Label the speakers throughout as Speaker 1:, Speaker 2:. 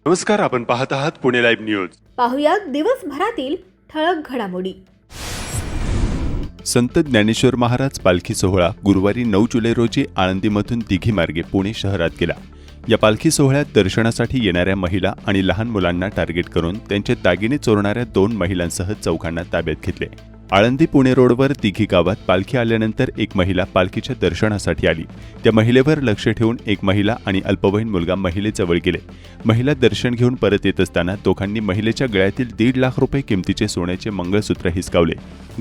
Speaker 1: नमस्कार, आपण पाहत आहात पुणे लाईव्ह न्यूज.
Speaker 2: पाहुयात दिवसभरातील ठळक घडामोडी.
Speaker 3: संत ज्ञानेश्वर महाराज पालखी सोहळा गुरुवारी 9 जुलै रोजी आळंदीमधून दिघी मार्गे पुणे शहरात गेला. या पालखी सोहळ्यात दर्शनासाठी येणाऱ्या महिला आणि लहान मुलांना टार्गेट करून त्यांचे दागिने चोरणाऱ्या 2 महिलांसह 4 ताब्यात घेतले. आळंदी पुणे रोडवर दिघी गावात पालखी आल्यानंतर एक महिला पालखीच्या दर्शनासाठी आली. त्या महिलेवर लक्ष ठेवून एक महिला आणि अल्पवयीन मुलगा महिलेजवळ गेले. महिला दर्शन घेऊन परत येत असताना दोघांनी महिलेच्या गळ्यातील 1.5 लाख रुपये किमतीचे सोन्याचे मंगळसूत्र हिसकावले.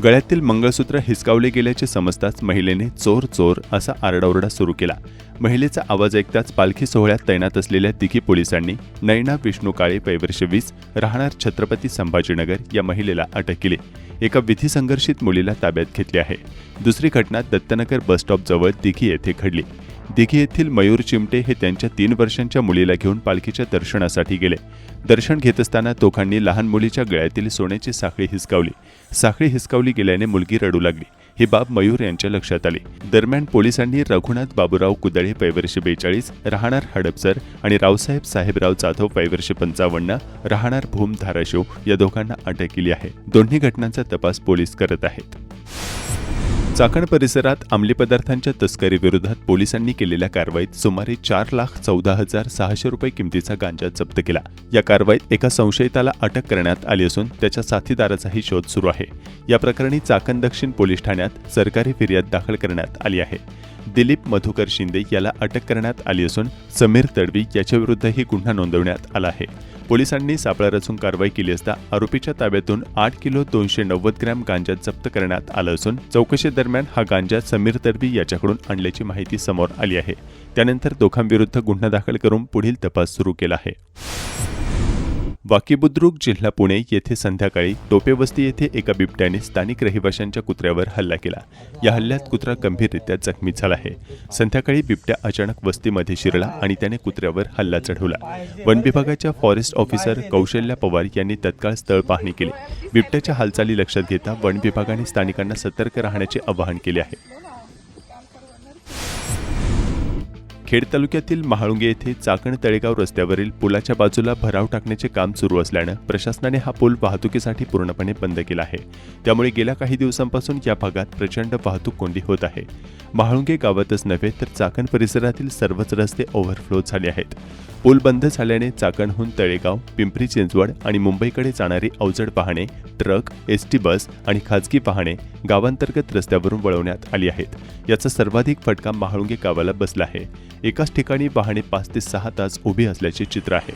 Speaker 3: गळ्यातील मंगळसूत्र हिसकावले गेल्याचे समजताच महिलेने चोर चोर असा आरडाओरडा सुरू केला. महिलेचा आवाज ऐकताच पालखी सोहळ्यात तैनात असलेल्या दिघी पोलिसांनी नैना विष्णू काळे वय वर्ष 20 राहणार छत्रपती संभाजीनगर या महिलेला अटक केली. एका विधी संघर्षित मुलीला ताब्यात घेतले आहे. दुसरी घटना दत्तनगर बस स्टॉपजवळ दिघी येथे घडली. दिघी येथील मयूर चिमटे हे त्यांच्या 3 वर्षांच्या मुलीला घेऊन पालखीच्या दर्शनासाठी गेले. दर्शन घेत असताना दोघांनी लहान मुलीच्या गळ्यातील सोन्याची साखळी हिसकावली. साखळी हिसकावली गेल्याने मुलगी रडू लागली. ही बाब मयूर यांच्या लक्षात आली. दरम्यान पोलिसांनी रघुनाथ बाबूराव कुदळे वय वर्ष 42 राहणार हडपसर आणि रावसाहेब साहेबराव जाधव वय वर्ष 55 राहणार भूम धाराशिव या दोघांना अटक केली आहे. दोन्ही घटनांचा तपास पोलीस करत आहेत. चाकण परिसरात अंमली पदार्थांच्या तस्करीविरोधात पोलिसांनी केलेल्या कारवाईत सुमारे 4,14,600 रुपये किमतीचा गांजा जप्त केला. या कारवाईत एका संशयिताला अटक करण्यात आली असून त्याच्या साथीदाराचाही शोध सुरू आहे. या प्रकरणी चाकण दक्षिण पोलीस ठाण्यात सरकारी फिर्याद दाखल करण्यात आली आहे. दिलीप मधुकर शिंदे याला अटक करण्यात आली असून समीर तडवी याच्याविरुद्धही गुन्हा नोंदवण्यात आला आहे. पोलिसांनी सापळा रचून कारवाई केली असता आरोपीच्या ताब्यातून 8 किलो 290 ग्रॅम गांजा जप्त करण्यात आला असून चौकशी दरम्यान हा गांजा समीर तडवी याच्याकडून आणल्याची माहिती समोर आली आहे. त्यानंतर दोघांविरुद्ध गुन्हा दाखल करून पुढील तपास सुरू केला आहे. वाकीबुद्रुक जिल्हा पुणे येथे संध्याकाळी टोपेवस्ती येथे एका बिबट्याने स्थानिक रहिवाशांच्या कुत्र्यावर हल्ला केला. या हल्ल्यात कुत्रा गंभीररित्या जखमी झाला आहे. संध्याकाळी बिबट्या अचानक वस्तीमध्ये शिरला आणि त्याने कुत्र्यावर हल्ला चढवला. वन विभागाच्या फॉरेस्ट ऑफिसर कौशल्या पवार यांनी तत्काळ स्थळ पाहणी केली. बिबट्याच्या हालचाली लक्षात घेता वन विभागाने स्थानिकांना सतर्क राहण्याचे आवाहन केले आहे. खेड तालुक्यातील महाळुंगे येथे चाकण तळेगाव रस्त्यावरील पुलाच्या बाजूला भराव टाकण्याचे काम सुरू असल्यानं प्रशासनाने हा पूल वाहतुकीसाठी पूर्णपणे बंद केला आहे. त्यामुळे गेल्या काही दिवसांपासून या भागात प्रचंड वाहतूक कोंडी होत आहे. महाळुंगे गावातच नव्हे तर चाकण परिसरातील सर्वच रस्ते ओव्हरफ्लो झाले आहेत. पूल बंद झाल्याने चाकणहून तळेगाव, पिंपरी चिंचवड आणि मुंबईकडे जाणारी अवजड वाहने, ट्रक, एसटी बस आणि खाजगी वाहने गावांतर्गत रस्त्यावरून वळवण्यात आली आहेत. याचा सर्वाधिक फटका महाळुंगे गावाला बसला आहे. एकाच ठिकाणी वाहने 5 ते 6 तास उभी असल्याचे चित्र आहे.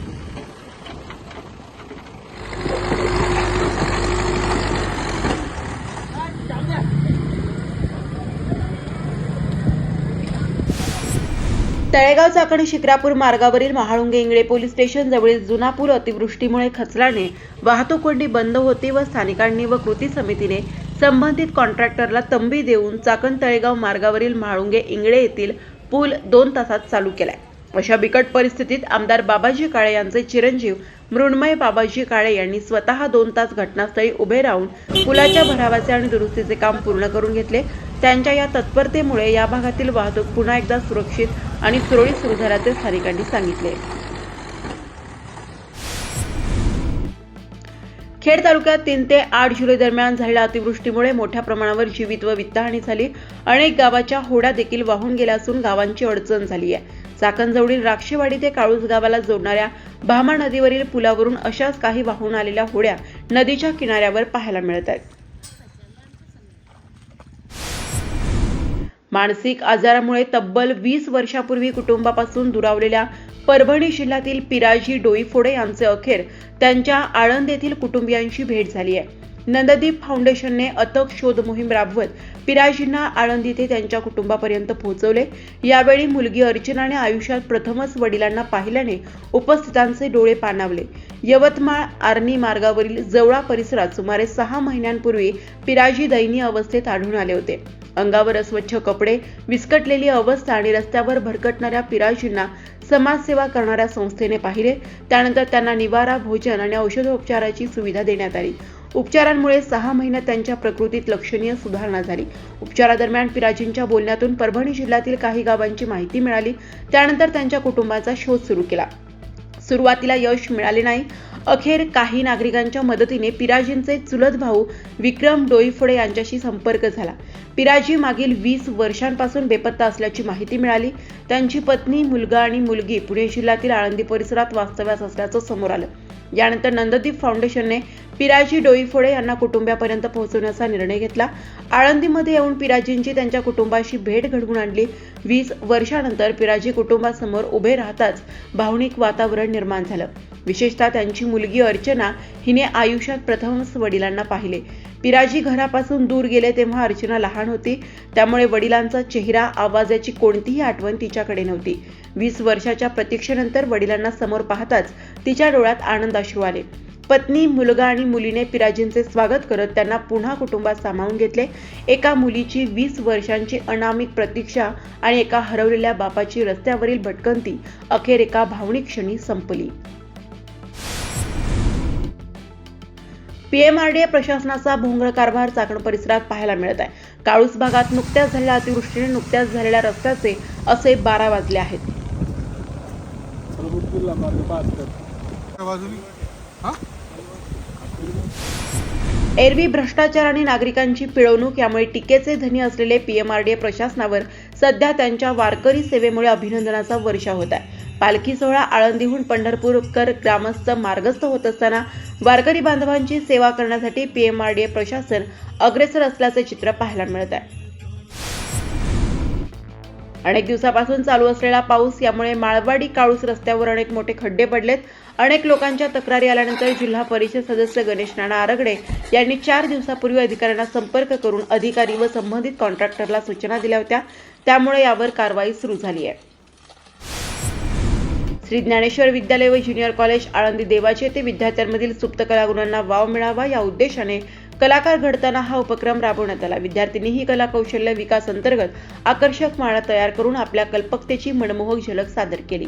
Speaker 4: तळेगाव चाकण शिक्रापूर मार्गावरील महाळुंगे इंगळे पोलीस स्टेशन जवळील जुना पूल अतिवृष्टीमुळे खचल्याने वाहतूक कोंडी बंद होती व स्थानिकांनी व कृती समितीने संबंधित कॉन्ट्रॅक्टरला तंबी देऊन चाकण तळेगाव मार्गावरील महाळुंगे इंगळे येथील पूल 2 तासात चालू केलाय. अशा बिकट परिस्थितीत आमदार बाबाजी काळे यांचे चिरंजीव मृण्मय बाबाजी काळे यांनी स्वतः 2 तास घटनास्थळी उभे राहून पुलाच्या भरावाचे आणि दुरुस्तीचे काम पूर्ण करून घेतले. त्यांच्या या तत्परतेमुळे या भागातील वाहतूक पुन्हा एकदा सुरक्षित आणि सुरळीत सुरू झाल्याचे स्थानिकांनी सांगितले. खेड तालुक्यात 3 ते 8 जुलै दरम्यान झालेल्या अतिवृष्टीमुळे मोठ्या प्रमाणावर जीवित व वित्तहानी झाली. अनेक गावाच्या होड्या देखील वाहून गेल्या असून गावांची अडचण झाली आहे. चाकणजवळील राक्षेवाडी ते काळूस गावाला जोडणाऱ्या भामा नदीवरील पुलावरून अशाच काही वाहून आलेल्या होड्या नदीच्या किनाऱ्यावर पाहायला मिळत आहेत. मानसिक आजारामुळे तब्बल 20 वर्षापूर्वी कुटुंबापासून दुरावलेल्या परभणी जिल्ह्यातील पिराजी डोईफोडे यांचे अखेर त्यांच्या आळंद येथील कुटुंबियांशी भेट झाली आहे. नंददीप फाउंडेशनने अथक शोध मोहीम राबवत पिराजींना आळंद येथे त्यांच्या कुटुंबापर्यंत पोहोचवले. यावेळी मुलगी अर्चनाने आयुष्यात प्रथमच वडिलांना पाहिल्याने उपस्थितांचे डोळे पाणावले. यवतमाळ आर्णी मार्गावरील जवळा परिसरात सुमारे 6 महिन्यांपूर्वी पिराजी दयनीय अवस्थेत आढळून आले होते. अंगावर अस्वच्छ कपडे, विस्कटलेली अवस्था आणि रस्त्यावर भरकटणाऱ्या पिराजींना समाजसेवा करणाऱ्या संस्थेने पाहिले. त्यानंतर त्यांना निवारा, भोजन आणि औषधोपचाराची सुविधा देण्यात आली. उपचारांमुळे 6 महिन्यात त्यांच्या प्रकृतीत लक्षणीय सुधारणा झाली. उपचारादरम्यान पिराजींच्या बोलण्यातून परभणी जिल्ह्यातील काही गावांची माहिती मिळाली. त्यानंतर त्यांच्या कुटुंबाचा शोध सुरू केला. सुरुवातीला यश मिळाले नाही. अखेर काही नागरिकांच्या मदतीने पिराजींचे चुलत भाऊ विक्रम डोईफोडे यांच्याशी संपर्क झाला. पिराजी मागील 20 वर्षांपासून बेपत्ता असल्याची माहिती मिळाली. त्यांची पत्नी, मुलगा आणि मुलगी पुणे जिल्ह्यातील आळंदी परिसरात वास्तव्यास असल्याचं समोर आलं. यानंतर नंददीप फाउंडेशनने पिराजी डोईफोडे यांना कुटुंबापर्यंत पोहोचवण्याचा निर्णय घेतला. आळंदीमध्ये येऊन पिराजींची त्यांच्या कुटुंबाशी भेट घडवून आणली. 20 वर्षानंतर पिराजी कुटुंबासमोर उभे राहताच भावनिक वातावरण निर्माण झालं. विशेषतः त्यांची मुलगी अर्चना हिने आयुष्यात प्रथमच वडिलांना पाहिले. पिराजी घरापासून दूर गेले तेव्हा अर्चना लहान होती, त्यामुळे वडिलांचा चेहरा, आवाजाची कोणतीही आठवण तिच्याकडे नव्हती. 20 वर्षाच्या प्रतीक्षेनंतर वडिलांना समोर पाहताच तिच्या डोळ्यात आनंदाश्रू आले. पत्नी, मुलगा आणि मुलीने पिराजींचे स्वागत करत त्यांना पुन्हा कुटुंबात सामावून घेतले. एका मुलीची 20 वर्षांची अनामिक प्रतीक्षा आणि एका हरवलेल्या बापाची रस्त्यावरील भटकंती अखेर एका भावनिक क्षणी संपली. पीएमआरडीए प्रशासनाचा भोंगळ कारभार चाकण परिसरात पाहायला मिळत आहे. काळूस भागात नुकत्याच झालेल्या अतिवृष्टीने नुकत्याच झालेल्या रस्त्याचे असे 12 वाजले आहेत. एरवी भ्रष्टाचार आणि नागरिकांची पिळवणूक यामुळे टीकेचे धनी असलेले पीएमआरडीए प्रशासनावर सध्या त्यांच्या वारकरी सेवेमुळे अभिनंदनाचा वर्षाव होत आहे. पालखी सोहळा आळंदीहून पंढरपूरकर ग्रामस्थ मार्गस्थ होत असताना वारकरी बांधवांची सेवा करण्यासाठी पीएमआरडीए प्रशासन अग्रेसर असल्याचे चित्र पाहायला मिळत आहे. अनेक दिवसापासून चालू असलेला पाऊस यामुळे माळवाडी काळूस रस्त्यावर अनेक मोठे खड्डे पडलेत. अनेक लोकांच्या तक्रारी आल्यानंतर जिल्हा परिषद सदस्य गणेश नाना आरगडे यांनी 4 दिवसापूर्वी अधिकाऱ्यांना संपर्क करून अधिकारी व संबंधित कॉन्ट्रॅक्टरला सूचना दिल्या होत्या. त्यामुळे यावर कारवाई सुरू झाली आहे. श्री ज्ञानेश्वर विद्यालय व ज्युनियर कॉलेज आळंदी देवाचे येथे विद्यार्थ्यांमधील सुप्त कलागुणांना वाव मिळावा या उद्देशाने कलाकार घडताना हा उपक्रम राबवण्यात आला. विद्यार्थ्यांनीही कला कौशल्य विकास अंतर्गत आकर्षक माळा तयार करून आपल्या कल्पकतेची मनमोहक झलक सादर केली.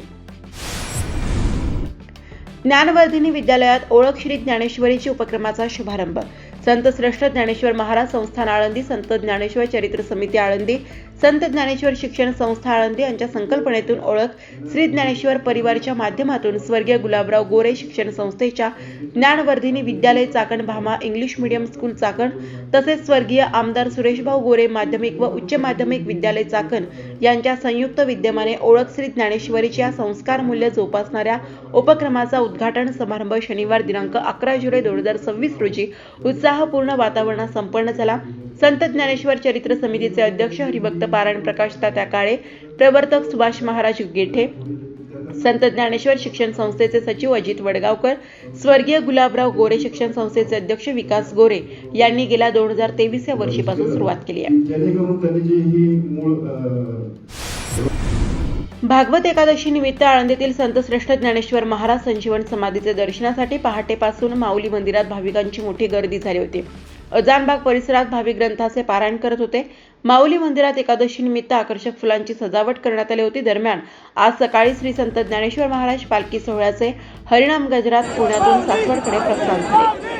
Speaker 4: ज्ञानवर्धिनी विद्यालयात ओळख श्री ज्ञानेश्वरीची उपक्रमाचा शुभारंभ. संत श्रेष्ठ ज्ञानेश्वर महाराज संस्थान आळंदी, संत ज्ञानेश्वर चरित्र समिती आळंदी, संत ज्ञानेश्वर शिक्षण संस्था आळंदी यांच्या संकल्पनेतून ओळख श्री ज्ञानेश्वर परिवारच्या माध्यमातून स्वर्गीय गुलाबराव गोरे शिक्षण संस्थेच्या ज्ञानवर्धिनी विद्यालय Chakan Bhama English medium school Chakan तसेच स्वर्गीय आमदार सुरेशभाऊ गोरे माध्यमिक व उच्च माध्यमिक विद्यालय चाकण यांच्या संयुक्त विद्यमाने ओळख श्री ज्ञानेश्वरीच्या संस्कार मूल्य जोपासणाऱ्या उपक्रमाचा उद्घाटन समारंभ शनिवार दिनांक 11 जुलै 2026 रोजी उत्साहपूर्ण वातावरणात संपन्न झाला. संत ज्ञानेश्वर चरित्र समितीचे अध्यक्ष हरिभक्त पारायण प्रकाश तात्या काळे, प्रवर्तक सुभाष महाराज गेठे, संत ज्ञानेश्वर शिक्षण संस्थेचे सचिव अजित वडगावकर, स्वर्गीय गुलाबराव गोरे शिक्षण संस्थेचे अध्यक्ष विकास गोरे यांनी गेल्या 2023 या वर्षीपासून सुरुवात केली आहे. भागवत एकादशी निमित्त आळंदीतील संत श्रेष्ठ ज्ञानेश्वर महाराज संजीवन समाधीचे दर्शनासाठी पहाटेपासून माऊली मंदिरात भाविकांची मोठी गर्दी झाली होती. अजानबाग परिसरात भाविक ग्रंथाचे पारायण करत होते. माऊली मंदिरात एकादशी निमित्त आकर्षक फुलांची सजावट करण्यात आली होती. दरम्यान आज सकाळी श्री संत ज्ञानेश्वर महाराज पालखी सोहळ्याचे हरिनाम गजरात पुण्यातून सासवडकडे प्रस्थान झाले.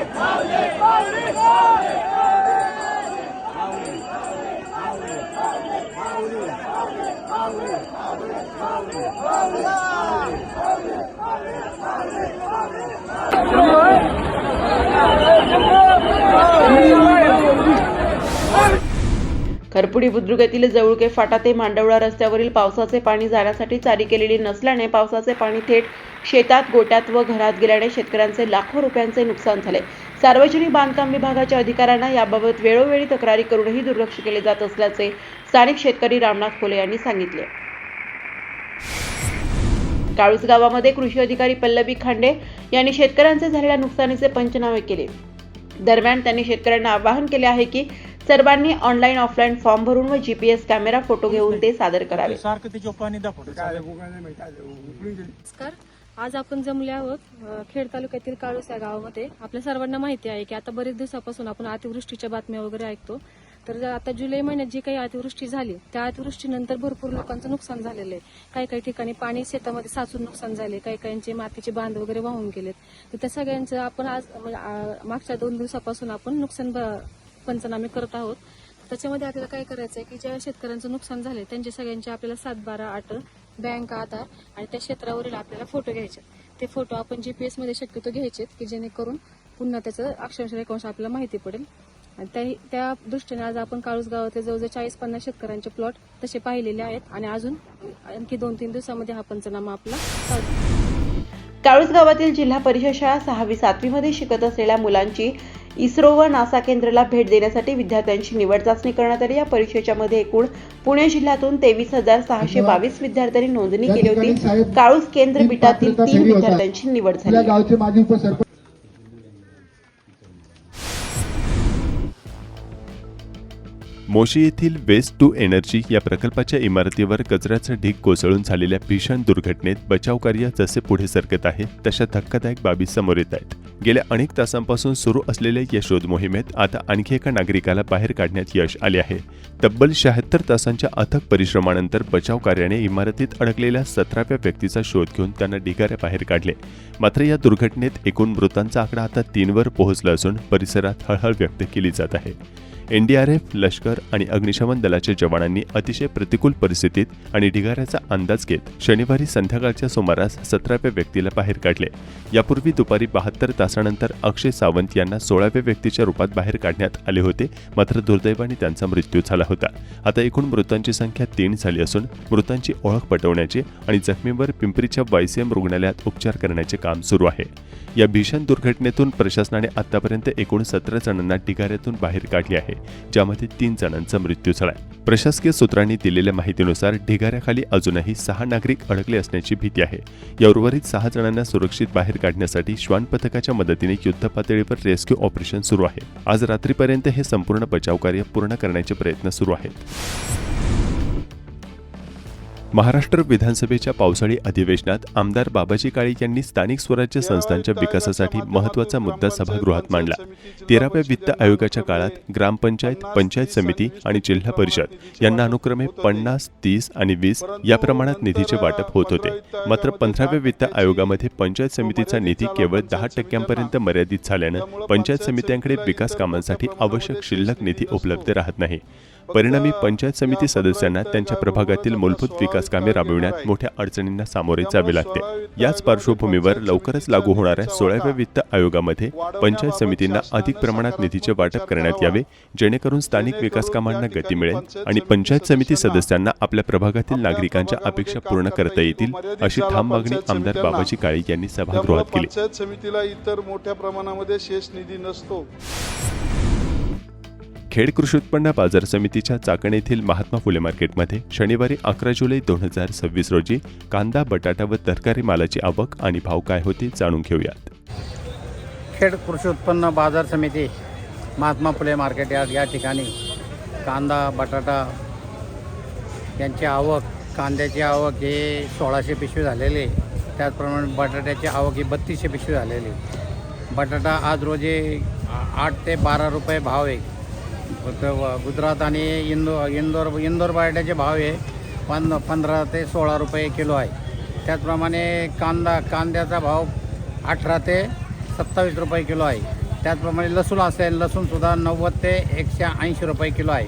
Speaker 4: खरपुडी बुद्रुक येथील जवळके फाटा ते मांडवळा रस्त्यावरील पावसाचे पाणी जाण्यासाठी जारी केलेली नसल्याने पावसाचे पाणी थेट शेतात, गोट्यात व घरात गेल्याने शेतकऱ्यांचे लाखो रुपयांचे नुकसान झाले. सार्वजनिक बांधकाम विभागाच्या अधिकाऱ्यांना याबाबत वेळोवेळी तक्रारी करूनही दुर्लक्ष केले जात असल्याचे स्थानिक शेतकरी रामनाथ खोले यांनी सांगितले. काळूस गावामध्ये कृषी अधिकारी पल्लवी खांडे यांनी शेतकऱ्यांचे झालेल्या नुकसानीचे पंचनामे केले. दरम्यान त्यांनी शेतकऱ्यांना आवाहन केले आहे की सर्वांनी ऑनलाईन ऑफलाईन फॉर्म भरून व जीपीएस कॅमेरा फोटो घेऊन ते सादर करावे.
Speaker 5: नमस्कार, आज आपण जमले आहोत खेड तालुक्यातील काळूस या गावामध्ये. आपल्या सर्वांना माहिती आहे की आता बरेच दिवसापासून आपण अतिवृष्टीच्या बातम्या वगैरे ऐकतो. तर आता जुलै महिन्यात जी काही अतिवृष्टी झाली त्या अतिवृष्टीनंतर भरपूर लोकांचं नुकसान झालेलं आहे. काही ठिकाणी पाणी शेतामध्ये साचून नुकसान झाले, काही मातीचे बांध वगैरे वाहून गेलेत. तर त्या सगळ्यांचं आपण आज मागच्या 2 दिवसापासून आपण नुकसान पंचनामे करत आहोत. त्याच्यामध्ये आपल्याला काय करायचं आहे की ज्या शेतकऱ्यांचं नुकसान झालंय त्यांच्या सगळ्यांचे आपल्याला 7/12/8 बँक, आधार आणि त्या क्षेत्रावरील आपल्याला फोटो घ्यायचे. ते फोटो आपण GPS मध्ये शक्यतो घ्यायचे की जेणेकरून पुन्हा त्याचं अक्षरशः रेखांश आपल्याला माहिती पडेल. आणि त्या दृष्टीने आज आपण काळूस गावातले जवळजवळ 40-50 शेतकऱ्यांचे प्लॉट तसे पाहिलेले आहेत आणि अजून आणखी 2-3 दिवसामध्ये हा पंचनामा आपला चालू.
Speaker 4: काळूस गावातील जिल्हा परिषद शाळा 6वी-7वी मध्ये शिकत असलेल्या मुलांची इस्रो व नासा केंद्राला भेट देण्यासाठी विद्यार्थ्यांची निवड चाचणी करण्यात आली. या परीक्षेच्या मध्ये एकूण पुणे जिल्ह्यातून 23,622 विद्यार्थ्यांनी नोंदणी केली होती. काळूस केंद्र बिटातील 3 विद्यार्थ्यांची निवड झाली.
Speaker 3: मोशी येथील वेस्ट टू एनर्जी या प्रकल्पाच्या इमारतीवर कचऱ्याचा ढीग कोसळून झालेल्या भीषण दुर्घटनेत बचाव कार्य जसे पुढे सरकत आहे तशा धक्कादायक बाबी समोर येत आहेत. गेल्या अनेक तासांपासून सुरू असलेल्या या शोध मोहिमेत आता आणखी एका नागरिकाला बाहेर काढण्यात यश आले आहे. तब्बल 76 तासांच्या अथक परिश्रमानंतर बचाव कार्याने इमारतीत अडकलेल्या 17व्या व्यक्तीचा शोध घेऊन त्यांना ढिगाऱ्याबाहेर काढले. मात्र या दुर्घटनेत एकूण मृतांचा आकडा आता 3वर पोहोचला असून परिसरात हळहळ व्यक्त केली जात आहे. NDRF, लष्कर आणि अग्निशमन दलाच्या जवानांनी अतिशय प्रतिकूल परिस्थितीत आणि ढिगाऱ्याचा अंदाज घेत शनिवारी संध्याकाळच्या सुमारास 17व्या व्यक्तीला बाहेर काढले. यापूर्वी दुपारी 72 तासानंतर अक्षय सावंत यांना 16व्या व्यक्तीच्या रूपात बाहेर काढण्यात आले होते. मात्र दुर्दैवाने त्यांचा मृत्यू झाला होता. आता एकूण मृतांची संख्या 3 झाली असून मृतांची ओळख पटवण्याचे आणि जखमींवर पिंपरीच्या YCM रुग्णालयात उपचार करण्याचे काम सुरू आहे. या भीषण दुर्घटनेतून प्रशासनाने आतापर्यंत एकूण 17 जणांना ढिगाऱ्यातून बाहेर काढले आहे, ज्यामध्ये 3 जणांचा मृत्यू झालाय. प्रशासकीय सूत्रांनी दिलेल्या माहितीनुसार ढिगाऱ्याखाली अजूनही 6 नागरिक अडकले असण्याची भीती आहे. या उर्वरित 6 जणांना सुरक्षित बाहेर काढण्यासाठी श्वान पथकाच्या मदतीने युद्धपातळीवर रेस्क्यू ऑपरेशन सुरू आहे. आज रात्रीपर्यंत हे संपूर्ण बचाव कार्य पूर्ण करण्याचे प्रयत्न सुरू आहेत. महाराष्ट्र विधानसभेच्या पावसाळी अधिवेशनात आमदार बाबाजी काळे यांनी स्थानिक स्वराज्य संस्थांच्या विकासासाठी महत्त्वाचा मुद्दा सभागृहात मांडला. 13व्या वित्त आयोगाच्या काळात ग्रामपंचायत, पंचायत समिती आणि जिल्हा परिषद यांना अनुक्रमे 50, 30 आणि 20 या प्रमाणात निधीचे वाटप होत होते. मात्र 15व्या वित्त आयोगामध्ये पंचायत समितीचा निधी केवळ 10% मर्यादित झाल्यानं पंचायत समित्यांकडे विकास कामांसाठी आवश्यक शिल्लक निधी उपलब्ध राहत नाही. परिणामी पंचायत समिती सदस्यांना त्यांच्या प्रभागातील मूलभूत विकास कामे राबविण्यात मोठ्या अडचणींना सामोरे जावे लागते. याच पार्श्वभूमीवर लवकरच लागू होणाऱ्या 16व्या वित्त आयोगामध्ये पंचायत समितींना अधिक प्रमाणात निधीचे वाटप करण्यात यावे, जेणेकरून स्थानिक विकास कामांना गती मिळेल आणि पंचायत समिती सदस्यांना आपल्या प्रभागातील नागरिकांच्या अपेक्षा पूर्ण करता येतील, अशी ठाम मागणी आमदार बाबाजी काळे यांनी सभागृहात केली.
Speaker 6: पंचायत समितीला इतर मोठ्या प्रमाणामध्ये शेष निधी नसतो.
Speaker 3: खेड कृषी उत्पन्न बाजार समितीच्या चाकण येथील महात्मा फुले मार्केटमध्ये शनिवारी 11 जुलै 2026 रोजी कांदा, बटाटा व तरकारी मालाची आवक आणि भाव काय होते जाणून घेऊयात.
Speaker 7: खेड कृषी उत्पन्न बाजार समिती महात्मा फुले मार्केट या ठिकाणी कांदा, बटाटा यांची आवक, कांद्याची आवक हे 1600 पिशवी झालेली, त्याचप्रमाणे बटाट्याची आवक ही 3200 पिशवी झालेली. बटाटा आज रोजी 8 ते 12 रुपये भाव आहे. गुजरात आणि इंदोर बटाट्याचे भाव आहे 15 ते 16 रुपये किलो आहे. त्याचप्रमाणे कांद्याचा भाव 18 ते 27 रुपये किलो आहे. त्याचप्रमाणे लसूण असेल, लसूणसुद्धा 90 ते 180 रुपये किलो आहे.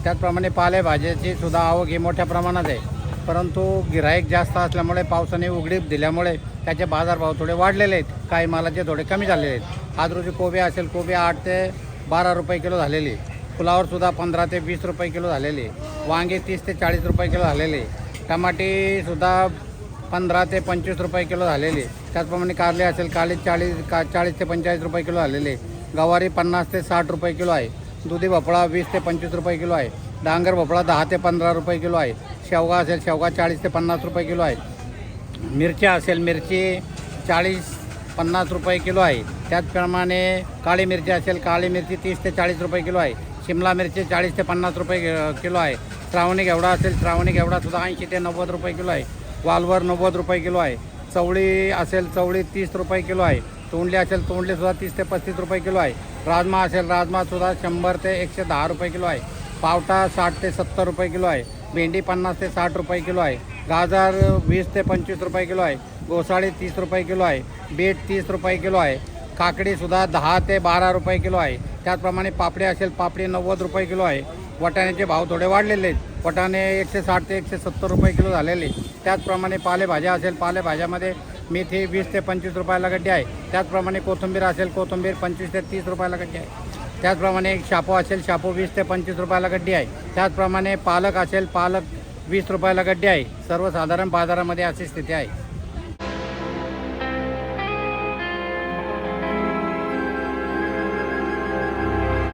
Speaker 7: त्याचप्रमाणे पालेभाज्याची सुद्धा आवक ही मोठ्या प्रमाणात आहे, परंतु गिऱ्हाईक जास्त असल्यामुळे पावसाने उघडीप दिल्यामुळे त्याचे बाजारभाव थोडे वाढलेले आहेत, काही मालाचे थोडे कमी झालेले आहेत. आज रोजी कोबी असेल, कोबी 8 ते 12 रुपये किलो झालेली, फुलावरसुद्धा 15 ते 20 रुपये किलो झालेली, वांगे 30 ते 40 रुपये किलो झालेले, टमाटेसुद्धा 15 ते 25 रुपये किलो झालेले. त्याचप्रमाणे कारले असेल, कारले 40 ते 45 रुपये किलो झालेले, गवारी 50 ते 60 रुपये किलो आहे, दुधी भोपळा 20 ते 25 रुपये किलो आहे, डांगर भोपळा 10 ते 15 रुपये किलो आहे, शेवगा असेल, शेवगा 40 ते 50 रुपये किलो आहे, मिरच्या असेल, मिरची 40-50 रुपये किलो आहे. त्याचप्रमाणे काळी मिरची असेल, काळी मिरची 30 ते 40 रुपये किलो आहे, शिमला मिरची 40 ते 50 रुपये किलो आहे, श्रावणी घेवडा असेल, श्रावणी घेवडासुद्धा 80 ते 90 रुपये किलो आहे, वालवर 90 रुपये किलो आहे, चवळी असेल, चवळी 30 रुपये किलो आहे, तोंडली असेल, तोंडलीसुद्धा 30 ते 35 रुपये किलो आहे, राजमा असेल, राजमासुद्धा 100 ते 110 रुपये किलो आहे, पावटा 60 ते 70 रुपये किलो आहे, भेंडी 50 ते 60 रुपये किलो आहे, गाजर 20 ते 25 रुपये किलो आहे, घोसाळी 30 रुपये किलो आहे, बीट 30 रुपये किलो आहे, काकडीसुद्धा 10 ते 12 रुपये किलो आहे. त्याचप्रमाणे पापडी असेल, पापडी 90 रुपये किलो आहे, वाटाण्याचे भाव थोडे वाढलेले आहेत. वाटाणे 160 ते 170 रुपये किलो झालेले. त्याचप्रमाणे पालेभाज्या असेल, पालेभाज्यामध्ये मेथी 20 ते 25 रुपयाला गड्डी आहे. त्याचप्रमाणे कोथिंबीर असेल, कोथिंबीर 25 ते 30 रुपयाला गड्डी आहे. त्याचप्रमाणे शापू असेल, शापू 20 ते 25 रुपयाला गड्डी आहे. त्याचप्रमाणे पालक असेल, पालक 20 रुपयाला गड्डी आहे. सर्वसाधारण बाजारामध्ये अशी स्थिती आहे.